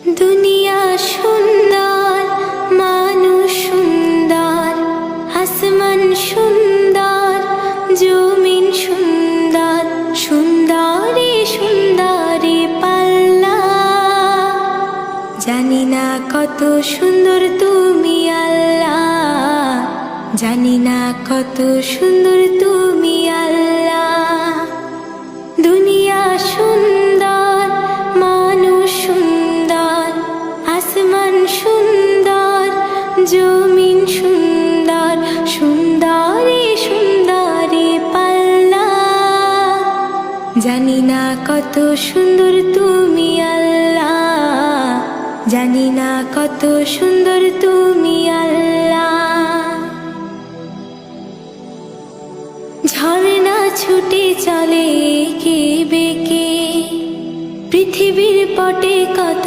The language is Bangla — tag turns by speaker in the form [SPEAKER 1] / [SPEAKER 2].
[SPEAKER 1] দুনিয়া সুন্দর, মানুষ সুন্দর, আসমান সুন্দর, জমিন সুন্দর, সুন্দরী সুন্দরী পাল্লা। জানি না কত সুন্দর তুমি আল্লাহ, জানি না কত সুন্দর তুমি আল্লাহ। দুনিয়া সুন্দর, মানুষ সুন্দর, আসমান সুন্দর, জমিন সুন্দর, সুন্দরী সুন্দরী পাল্লা। জানি না কত সুন্দর তুমি আল্লাহ, জানি না কত সুন্দর তুমি আল্লাহ। ঝর্ণা ছুটে চলে এঁকে বেঁকে, পৃথিবীর পটে কত